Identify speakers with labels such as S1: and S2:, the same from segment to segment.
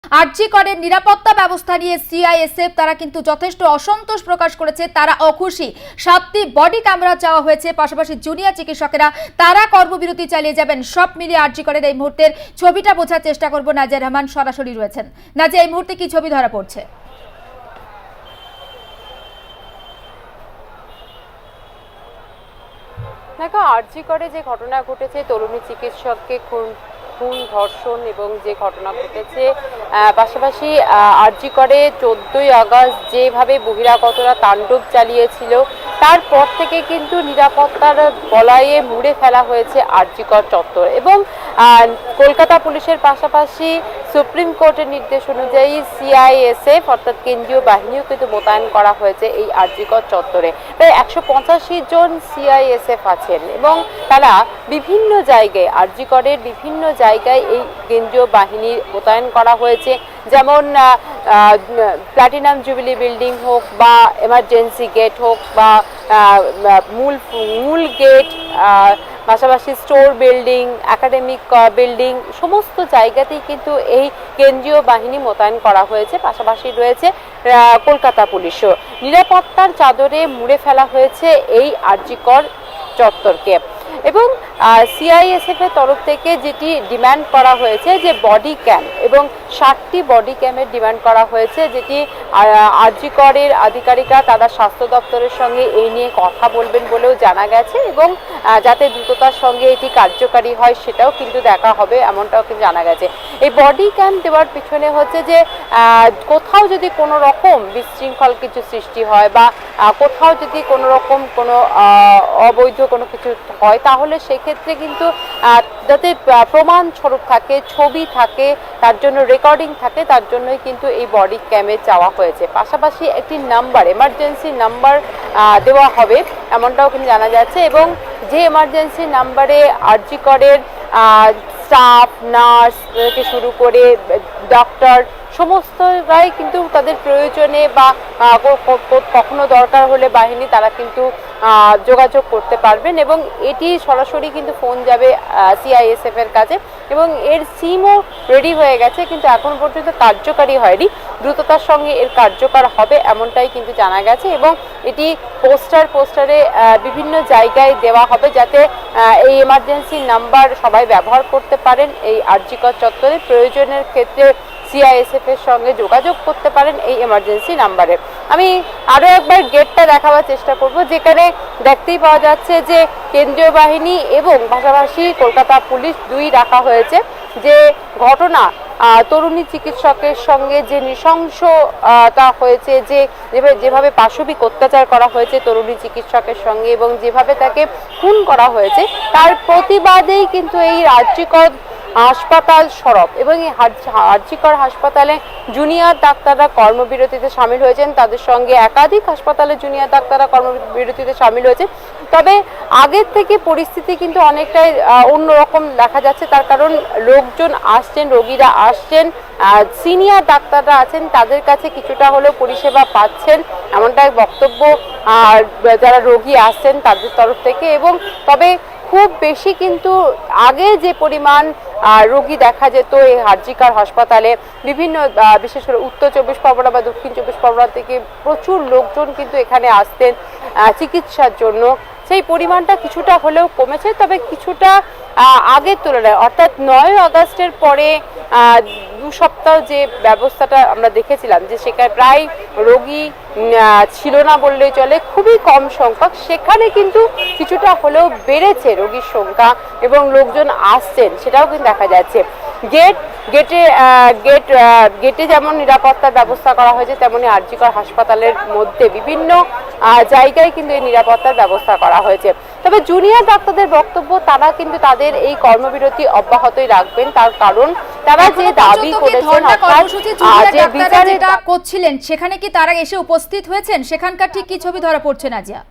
S1: আরজি করের নিরাপত্তা ব্যবস্থা নিয়ে সিআইএসএফ তারা কিন্তু যথেষ্ট অসন্তোষ প্রকাশ করেছে। তারা অখুশি। 7টি বডি ক্যামেরা চাওয়া হয়েছে। পাশাপাশি জুনিয়র চিকিৎসকেরা তারা কর্মবিরতি চালিয়ে যাবেন। সব মিলিয়ে আরজি করের এই মুহূর্তের ছবিটা বোঝার চেষ্টা করব। নাজিয়া রহমান সরাসরি রয়েছেন। নাজিয়া, এই মুহূর্তে কি ছবি ধরা পড়ছে?
S2: দেখো, আরজি করে যে ঘটনা ঘটেছে, তরুণী চিকিৎসককে খুন, ধর্ষণ এবং যে ঘটনা ঘটেছে, পাশাপাশি আরজি করে 14ই আগস্ট যেভাবে বহিরাগতরা তাণ্ডব চালিয়েছিল, তারপর থেকে কিন্তু নিরাপত্তার বলয়ে মুড়ে ফেলা হয়েছে আরজি কর চত্বর। এবং কলকাতা পুলিশের পাশাপাশি সুপ্রিম কোর্টের নির্দেশ অনুযায়ী সিআইএসএফ অর্থাৎ কেন্দ্রীয় বাহিনীও কিন্তু মোতায়েন করা হয়েছে এই আরজি কর চত্বরে। প্রায় 185 জন সিআইএসএফ আছেন এবং তারা বিভিন্ন জায়গায়, আরজি করের বিভিন্ন জায়গায় এই কেন্দ্রীয় বাহিনী মোতায়েন করা হয়েছে। যেমন প্ল্যাটিনাম জুবিলি বিল্ডিং হোক বা এমার্জেন্সি গেট হোক বা মূল গেট, পাশাপাশি স্টোর বিল্ডিং, একাডেমিক বিল্ডিং, সমস্ত জায়গাতেই কিন্তু এই কেন্দ্রীয় বাহিনী মোতায়েন করা হয়েছে। পাশাপাশি রয়েছে কলকাতা পুলিশও। নিরাপত্তার চাদরে মুড়ে ফেলা হয়েছে এই আরজি কর চত্বরকে। এবং সিআইএসএফ এর তরফ থেকে যেটি ডিমান্ড করা হয়েছে যে বডি ক্যাম, এবং 60টি বডি ক্যামের ডিমান্ড করা হয়েছে, যেটি আরজি করের আধিকারিকরা তারা স্বাস্থ্য দপ্তরের সঙ্গে এই নিয়ে কথা বলবেন বলেও জানা গেছে। এবং যাতে দ্রুততার সঙ্গে এটি কার্যকারী হয় সেটাও কিন্তু দেখা হবে, এমনটাও কিন্তু জানা গেছে। এই বডি ক্যাম দেওয়ার পিছনে হচ্ছে যে কোথাও যদি কোনো রকম বিশৃঙ্খল কিছু সৃষ্টি হয় বা কোথাও যদি কোনো রকম কোনো অবৈধ কোনো কিছু হয়, তাহলে সেক্ষেত্রে কিন্তু যাতে প্রমাণ স্বরূপ থাকে, ছবি থাকে, তার জন্য রেকর্ডিং থাকে, তার জন্যই কিন্তু এই বডি ক্যামে চাওয়া হয়েছে। পাশাপাশি একটি নাম্বার, এমার্জেন্সি নাম্বার দেওয়া হবে, এমনটাও কিন্তু জানা যাচ্ছে। এবং যে এমার্জেন্সি নাম্বারে আরজি করের স্টাফ, নার্স থেকে শুরু করে ডক্টর সমস্তরাই কিন্তু তাদের প্রয়োজনে বা কখনো দরকার হলে বাহিনী তারা কিন্তু যোগাযোগ করতে পারবেন। এবং এটি সরাসরি কিন্তু ফোন যাবে সিআইএসএফ এর কাছে এবং এর সিমও রেডি হয়ে গেছে, কিন্তু এখন পর্যন্ত কার্যকারী হয়নি। দ্রুততার সঙ্গে এর কার্যকর হবে এমনটাই কিন্তু জানা গেছে। এবং এটি পোস্টারে বিভিন্ন জায়গায় দেওয়া হবে যাতে এই এমার্জেন্সি নাম্বার সবাই ব্যবহার করতে পারেন। এই আরজি কর চত্বরে প্রয়োজনের ক্ষেত্রে সিআইএসএফ এর সঙ্গে যোগাযোগ করতে পারেন এই এমার্জেন্সি নাম্বারে। আমি আরো একবার গেটটা দেখাবার চেষ্টা করব, যেখানে দেখতেই পাওয়া যাচ্ছে যে কেন্দ্রীয় বাহিনী এবং পাশাপাশি কলকাতা পুলিশ দুই রাখা হয়েছে। যে ঘটনা তরুণী চিকিৎসকের সঙ্গে যে নৃশংসতা হয়েছে, যেভাবে পাশবিক অত্যাচার করা হয়েছে তরুণী চিকিৎসকের সঙ্গে এবং যেভাবে তাকে খুন করা হয়েছে, তার প্রতিবাদেই কিন্তু এই আরজি কর হাসপাতাল সরব। এবং এই আরজি কর হাসপাতালে জুনিয়র ডাক্তাররা কর্মবিরতিতে সামিল হয়েছেন। তাদের সঙ্গে একাধিক হাসপাতালে জুনিয়র ডাক্তাররা কর্মবিরতিতে সামিল হয়েছে। তবে আগের থেকে পরিস্থিতি কিন্তু অনেকটাই অন্যরকম দেখা যাচ্ছে। তার কারণ লোকজন আসছেন, রোগীরা আসছেন, সিনিয়র ডাক্তাররা আছেন, তাদের কাছে কিছুটা হলেও পরিষেবা পাচ্ছেন, এমনটাই বক্তব্য যারা রোগী আসছেন তাদের তরফ থেকে। এবং তবে খুব বেশি কিন্তু আগে যে পরিমাণ রোগী দেখা যেত এই আরজি কর হাসপাতালে, বিভিন্ন বিশেষ করে উত্তর 24 পরগনা বা দক্ষিণ 24 পরগনা থেকে প্রচুর লোকজন কিন্তু এখানে আসতেন চিকিৎসার জন্য, সেই পরিমাণটা কিছুটা হলেও কমেছে। তবে কিছুটা আগের তুলনায়, অর্থাৎ 9 আগস্টের পরে 2 সপ্তাহ যে ব্যবস্থাটা আমরা দেখেছিলাম যে সেখানে প্রায় রোগী ছিল না বললেই চলে, খুবই কম সংখ্যক, সেখানে কিন্তু কিছুটা হলেও বেড়েছে রোগীর সংখ্যা এবং লোকজন আসছেন, সেটাও কিন্তু দেখা যাচ্ছে। গেটে যেমন নিরাপত্তার ব্যবস্থা করা হয়েছে, তেমনি আরজি কর হাসপাতালের মধ্যে বিভিন্ন জায়গায় কিন্তু এই নিরাপত্তার ব্যবস্থা করা হয়েছে। তবে জুনিয়র ডাক্তারদের বক্তব্য, তারা কিন্তু তাদের এই কর্মবিরতি অব্যাহতই রাখবেন। তার কারণ তারা যে দাবি করেছেন, অর্থাৎ যে বিচারে
S1: করছিলেন, সেখানে কি তারা এসে উপস্থিত হয়েছেন? সেখানকার ঠিক কি ছবি ধরা পড়ছে নাজিয়া?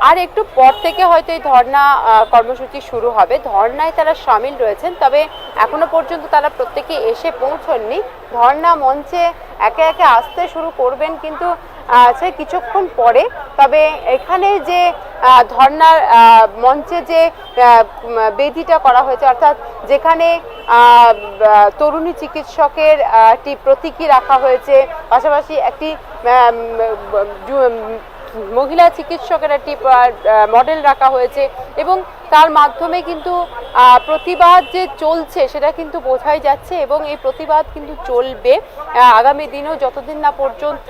S2: আর একটু পর থেকে হয়তো এই ধর্ণা কর্মসূচি শুরু হবে। ধর্ণায় তারা সামিল রয়েছেন, তবে এখনো পর্যন্ত তারা প্রত্যেকে এসে পৌঁছননি। ধর্ণা মঞ্চে একে একে আসতে শুরু করবেন, কিন্তু আছে কিছুক্ষণ পরে। তবে এখানে যে ধর্নার মঞ্চে যে বেদিটা করা হয়েছে, অর্থাৎ যেখানে তরুণী চিকিৎসকের একটি প্রতীকী রাখা হয়েছে, পাশাপাশি একটি মহিলা চিকিৎসকের একটি মডেল রাখা হয়েছে এবং তার মাধ্যমে কিন্তু প্রতিবাদ যে চলছে সেটা কিন্তু বোঝাই যাচ্ছে এবং এই প্রতিবাদ কিন্তু চলবে আগামী দিনেও, যতদিন না পর্যন্ত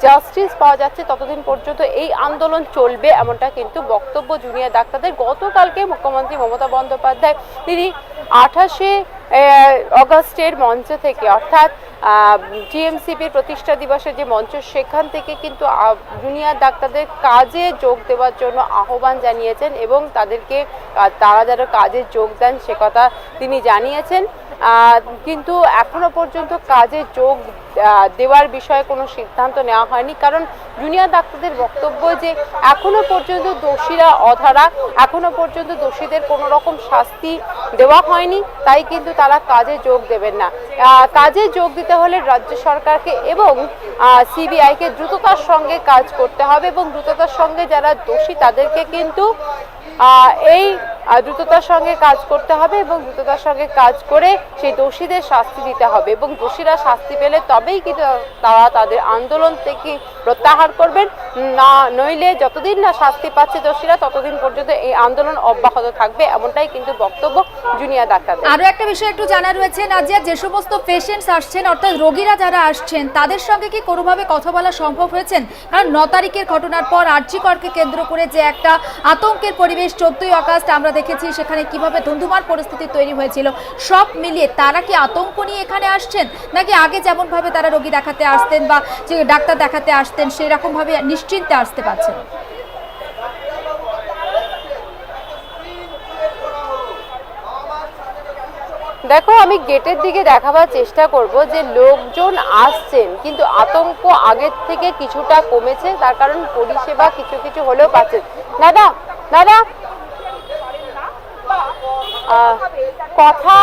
S2: জাস্টিস পাওয়া যাচ্ছে ততদিন পর্যন্ত এই আন্দোলন চলবে, এমনটা কিন্তু বক্তব্য জুনিয়র ডাক্তারদের। গতকালকে মুখ্যমন্ত্রী মমতা বন্দ্যোপাধ্যায় তিনি 28শে অগস্টের মঞ্চ থেকে, অর্থাৎ টিএমসিপির প্রতিষ্ঠা দিবসের যে মঞ্চ, সেখান থেকে কিন্তু জুনিয়র ডাক্তারদের কাজে যোগ দেওয়ার জন্য আহ্বান জানিয়েছেন এবং তাদেরকে তারা যারা কাজে যোগ দেন সে কথা তিনি জানিয়েছেন। কিন্তু এখনো পর্যন্ত কাজে যোগ দেওয়ার বিষয়ে কোনো সিদ্ধান্ত নেওয়া হয়নি, কারণ জুনিয়র ডাক্তারদের বক্তব্য যে এখনো পর্যন্ত দোষীরা অধরা, এখনো পর্যন্ত দোষীদের কোনো রকম শাস্তি দেওয়া হয়নি, তাই কিন্তু তারা কাজে যোগ দেবেন না। কাজে যোগ দিতে হলে রাজ্য সরকারকে এবং সিবিআইকে দ্রুততার সঙ্গে কাজ করতে হবে এবং দ্রুততার সঙ্গে যারা দোষী তাদেরকে কিন্তু এই দ্রুততার সঙ্গে কাজ করতে হবে এবং দ্রুততার সঙ্গে কাজ করে সেই দোষীদের শাস্তি দিতে হবে এবং দোষীরা শাস্তি পেলে তবেই কিন্তু তারা তাদের আন্দোলন থেকে প্রত্যাহার করবেন, না নইলে যতদিন না শাস্তি পাচ্ছে দোষীরা ততদিন পর্যন্ত এই আন্দোলন অব্যাহত থাকবে, এমনটাই কিন্তু বক্তব্য জুনিয়র ডাক্তারদের।
S1: আরো একটা বিষয় একটু জানা রয়েছে নাজিয়া, যে সমস্ত পেশেন্টস আসছেন অর্থাৎ রোগীরা যারা আসছেন তাদের সঙ্গে কি কোনোভাবে কথা বলা সম্ভব হয়েছে? কারণ 9 তারিখের ঘটনার পর আরজি করকে কেন্দ্র করে যে একটা আতঙ্কের পরিবেশ 14ই আগস্ট আমরা দেখেছি, সেখানে কিভাবে ধুন্ধুমার পরিস্থিতি তৈরি হয়েছিল, সব মিলিয়ে তারা কি আতঙ্ক নিয়ে এখানে আসছেন নাকি আগে যেমন ভাবে তারা রোগী দেখাতে আসতেন বা যে ডাক্তার দেখাতে আসতেন সেই রকম ভাবে নিশ্চিন্তে আসতে পারছেন?
S2: দেখো, আমি গেটের দিকে দেখাবার চেষ্টা করব যে লোকজন আসছেন কিন্তু আতঙ্ক আগের থেকে কিছুটা কমেছে, তার কারণ পরিষেবা কিছু কিছু হলেও পাচ্ছেন। দাদা দাদা কথা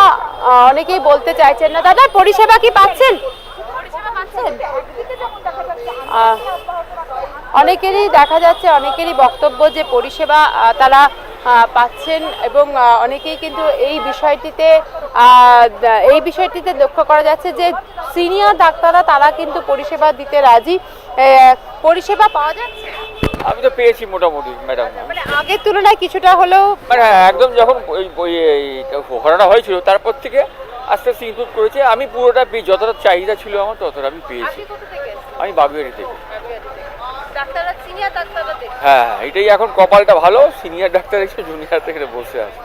S2: অনেকেই বলতে চাইছেন না। দাদা, পরিষেবা কি পাচ্ছেন? অনেকেরই দেখা যাচ্ছে, অনেকেরই বক্তব্য যে পরিষেবা তারা পাচ্ছেন এবং অনেকেই কিন্তু এই বিষয়টিতে লক্ষ্য করা যাচ্ছে যে সিনিয়র ডাক্তাররা তারা কিন্তু পরিষেবা দিতে রাজি। পরিষেবা পাওয়া যাচ্ছে?
S3: আমি তো পেয়েছি মোটামুটি ম্যাডাম,
S2: মানে আগের তুলনায় কিছুটা হলেও
S3: মানে একদম যখন ওই ঘটনা হয়েছিল তারপর থেকে আস্তে আস্তে ইমপ্রুভ করেছে। আমি পুরোটা পেয়ে, যতটা চাহিদা ছিল আমার ততটা আমি পেয়েছি। আমি বাগুয়ারি থেকে। হ্যাঁ, এটাই এখন কপালটা ভালো, সিনিয়র ডাক্তার এসে জুনিয়র থেকে বসে আছে।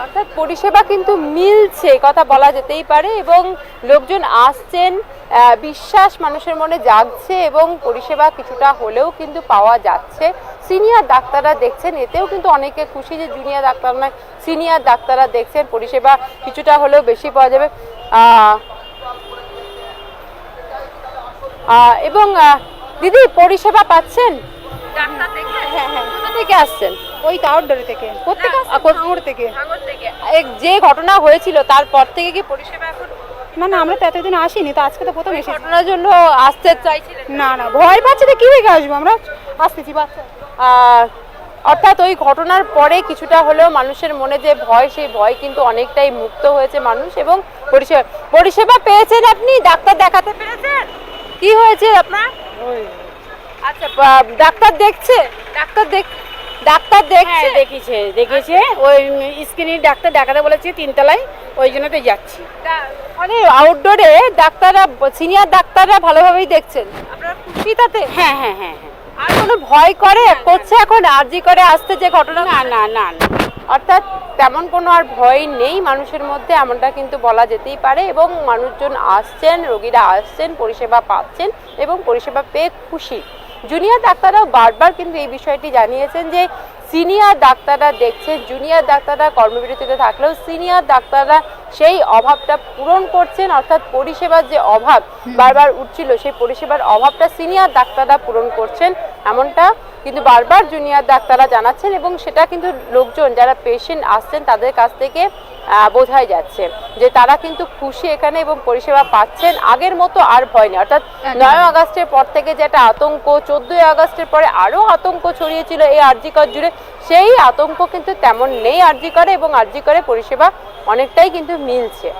S2: অর্থাৎ পরিষেবা কিন্তু মিলছে কথা বলা যেতেই পারে এবং লোকজন আসছেন, বিশ্বাস মানুষের মনে জাগছে এবং পরিষেবা কিছুটা হলেও কিন্তু পাওয়া যাচ্ছে। সিনিয়র ডাক্তাররা দেখছেন, এতেও কিন্তু অনেকে খুশি যে জুনিয়র ডাক্তার নয় সিনিয়র ডাক্তাররা দেখছেন পরিষেবা কিছুটা হলেও বেশি পাওয়া যাবে। এবং দিদি, পরিষেবা পাচ্ছেন? থেকে আসছেন?
S4: ওই টাওয়ারডোরে থেকে। কোথায় থেকে?
S2: যে ঘটনা হয়েছিল তারপর থেকে কি পরিষেবা এখন?
S4: না, আমরা তো এতদিন আসিনি, তো আজকে তো প্রথম এসেছি।
S2: ঘটনার জন্য আসতে চাইছিলেন?
S4: না, ভয় পাচ্ছে তো কি হয়ে আসবো, আমরা আসতেছি বাচ্চা।
S2: অর্থাৎ ওই ঘটনার পরে কিছুটা হলেও মানুষের মনে যে ভয়, সেই ভয় কিন্তু অনেকটাই মুক্ত হয়েছে মানুষ এবং পরিষেবা পেয়েছেন। আপনি ডাক্তার দেখাতে পেরেছেন? কি হয়েছে আপনার? আচ্ছা, ডাক্তার দেখছে? ডাক্তার দেখছে?
S4: দেখেছে ওই স্ক্রিনের ডাক্তার দেখাতে বলেছে 3 তলায়, ওই জন্য তো যাচ্ছি।
S2: মানে আউটডোরে ডাক্তাররা, সিনিয়র ডাক্তাররা ভালোভাবেই দেখছেন, আপনারা খুশি তাতে?
S4: হ্যাঁ।
S2: আর কোনো ভয় করছে এখন আরজি করে আসতে যে ঘটনা?
S4: না।
S2: অর্থাৎ তেমন কোনো আর ভয় নেই মানুষের মধ্যে, এমনটা কিন্তু বলা যেতেই পারে এবং মানুষজন আসছেন, রোগীরা আসছেন, পরিষেবা পাচ্ছেন এবং পরিষেবা পেয়ে খুশি। জুনিয়র ডাক্তাররাও বারবার কিন্তু এই বিষয়টি জানিয়েছেন যে সিনিয়র ডাক্তাররা দেখছেন, জুনিয়র ডাক্তাররা কর্মবিরতিতে থাকলেও সিনিয়র ডাক্তাররা সেই অভাবটা পূরণ করছেন, অর্থাৎ পরিষেবার যে অভাব বারবার উঠছিল সেই পরিষেবার অভাবটা সিনিয়র ডাক্তাররা পূরণ করছেন, এমনটা কিন্তু বারবার জুনিয়র ডাক্তাররা জানাচ্ছেন, এবং সেটা কিন্তু লোকজন যারা পেশেন্ট আসছেন তাদের কাছ থেকে বোঝাই যাচ্ছে যে তারা কিন্তু খুশি এখানে এবং পরিষেবা পাচ্ছেন। আগের মতো আর ভয় নেই, অর্থাৎ 9 আগস্টের পর থেকে যে একটা আতঙ্ক, 14 আগস্টের পরে আরো আতঙ্ক ছড়িয়েছিল এই আরজি কর জুড়ে, সেই আতঙ্ক কিন্তু তেমন নেই আরজি করে, এবং আরজি করে পরিষেবা অনেকটাই কিন্তু মিলছে।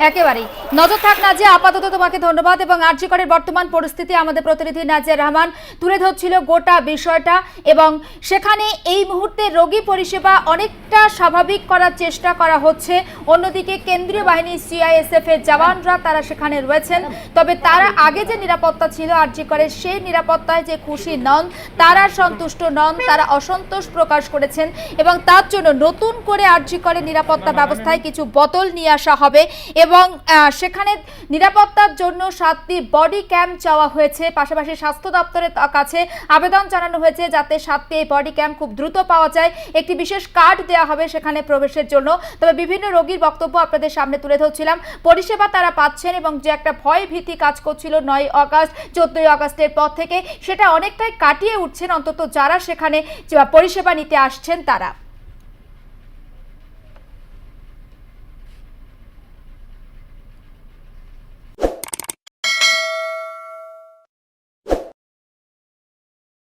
S1: একেবারেই নজর থাক নাজিয়া, আপাতত তোমাকে ধন্যবাদ। এবং আরজি করের বর্তমান পরিস্থিতি আমাদের প্রতিনিধি নাজিয়া রহমান তুলে ধরছিল গোটা বিষয়টা, এবং সেখানে এই মুহূর্তে রোগী পরিষেবা অনেকটা স্বাভাবিক করার চেষ্টা করা হচ্ছে। অন্যদিকে কেন্দ্রীয় বাহিনী সিআইএসএফ এর জওয়ানরা তারা সেখানে রয়েছেন, তবে তারা আগে যে নিরাপত্তা ছিল আরজি করের, সেই নিরাপত্তায় যে খুশি নন, তারা সন্তুষ্ট নন, তারা অসন্তোষ প্রকাশ করেছেন, এবং তার জন্য নতুন করে আরজি করের নিরাপত্তা ব্যবস্থায় কিছু বদল নিয়ে আসা হবে, এবং সেখানে নিরাপত্তার জন্য 7টি বডি ক্যাম্প চাওয়া হয়েছে। পাশাপাশি স্বাস্থ্য দপ্তরের কাছে আবেদন জানানো হয়েছে যাতে 7টি এই বডি ক্যাম্প খুব দ্রুত পাওয়া যায়। একটি বিশেষ কার্ড দেওয়া হবে সেখানে প্রবেশের জন্য। তবে বিভিন্ন রোগীর বক্তব্য আপনাদের সামনে তুলে ধরছিলাম, পরিষেবা তারা পাচ্ছেন, এবং যে একটা ভয় ভীতি কাজ করছিল 9 আগস্ট 14 আগস্টের পর থেকে, সেটা অনেকটাই কাটিয়ে উঠছেন অন্তত যারা সেখানে পরিষেবা নিতে আসছেন তারা।